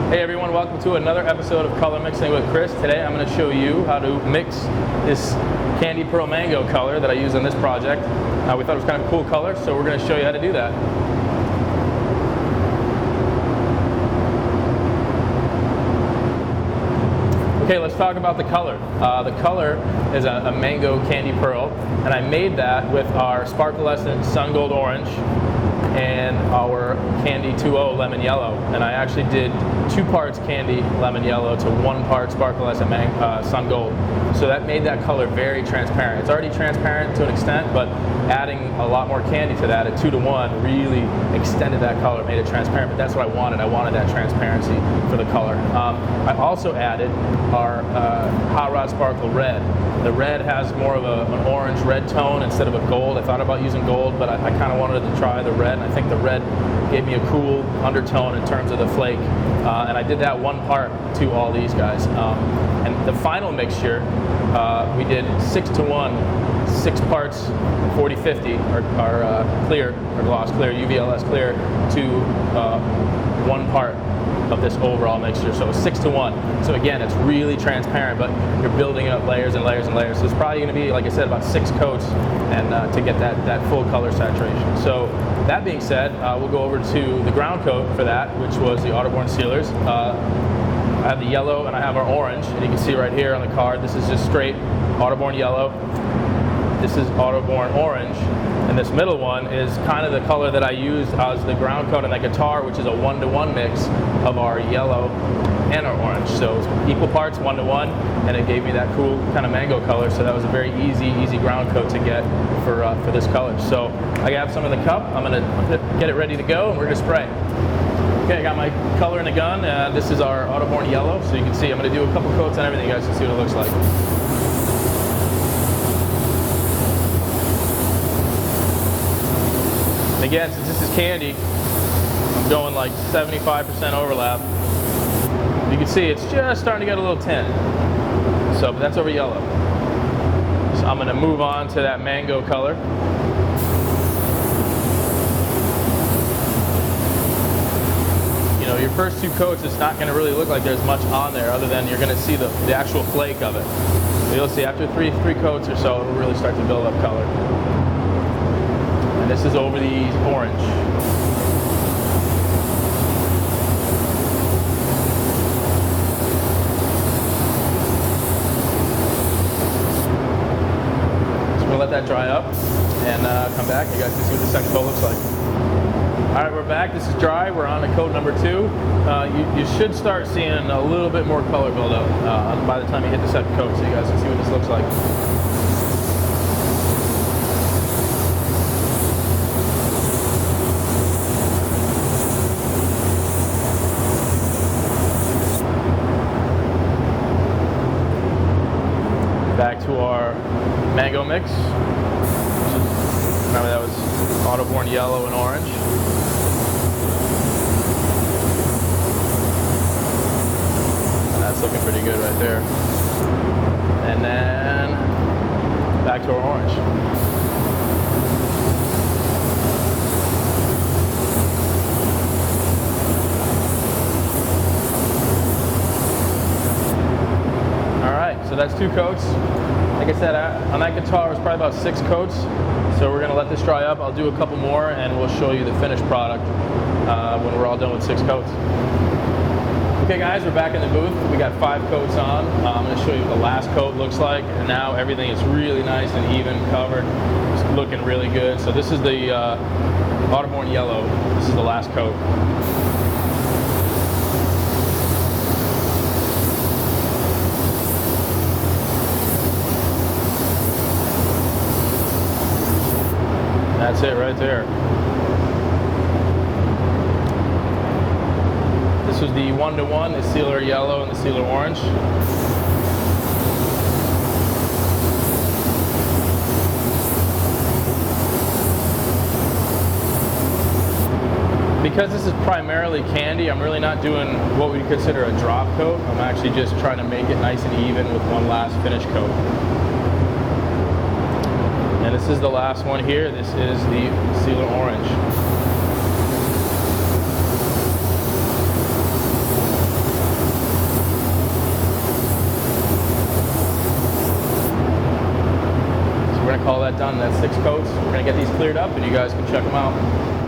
Hey everyone, welcome to another episode of Color Mixing with Chris. Today I'm going to show you how to mix this Candy Pearl Mango color that I use on this project. We thought it was kind of a cool color, so we're going to show you how to do that. Okay, let's talk about the color. The color is a mango candy pearl, and I made that with our Sparklescent Sun Gold Orange and our Candy 2.0 Lemon Yellow. And I actually did 2 parts Candy Lemon Yellow to 1 part Sparklescent Sun Gold. So that made that color very transparent. It's already transparent to an extent, but adding a lot more candy to that at 2-to-1 really extended that color, made it transparent. But that's what I wanted. I wanted that transparency for the color. I also added our Hot Rod Sparkle Red. The red has more of an orange red tone instead of a gold. I thought about using gold, but I kind of wanted to try the red, and I think the red gave me a cool undertone in terms of the flake. And I did that 1 part to all these guys. And the final mixture, we did 6-to-1, 6 parts 40-50, our clear, our gloss clear, UVLS clear, to 1 part of this overall mixture, so 6-to-1. So again, it's really transparent, but you're building up layers and layers and layers. So it's probably going to be, like I said, about 6 coats, and to get that full color saturation. So that being said, we'll go over to the ground coat for that, which was the Arpin sealers. I have the yellow and I have our orange, and you can see right here on the card, this is just straight Arpin yellow. This is Arpin orange. And this middle one is kind of the color that I used as the ground coat on the guitar, which is a 1-to-1 mix of our yellow and our orange. So it's equal parts, 1-to-1, and it gave me that cool kind of mango color. So that was a very easy ground coat to get for this color. So I have some in the cup. I'm going to get it ready to go, and we're going to spray. Okay, I got my color in the gun. This is our Arpin yellow. So you can see I'm going to do a couple coats and everything. You guys can see what it looks like. Again, since this is candy, I'm going like 75% overlap. You can see it's just starting to get a little tint. So, but that's over yellow. So I'm going to move on to that mango color. You know, your first 2 coats, it's not going to really look like there's much on there, other than you're going to see the actual flake of it. So you'll see after three coats or so, it'll really start to build up color. And this is over the orange. So we'll let that dry up and come back. You guys can see what the second coat looks like. All right, we're back. This is dry. We're on to coat number 2. You should start seeing a little bit more color build up by the time you hit the second coat, so you guys can see what this looks like. Back to our mango mix. Remember, that was Arpin yellow and orange. And that's looking pretty good right there. And then back to our orange. So that's 2 coats. Like I said, on that guitar it was probably about 6 coats. So we're going to let this dry up. I'll do a couple more and we'll show you the finished product when we're all done with 6 coats. Okay guys, we're back in the booth. We got 5 coats on. I'm going to show you what the last coat looks like. And now everything is really nice and even covered. It's looking really good. So this is the Arpin yellow. This is the last coat. That's it right there. This was the 1-to-1, the sealer yellow and the sealer orange. Because this is primarily candy, I'm really not doing what we'd consider a drop coat. I'm actually just trying to make it nice and even with one last finish coat. And this is the last one here. This is the sealer orange. that done. That's 6 coats. We're going to get these cleared up and you guys can check them out.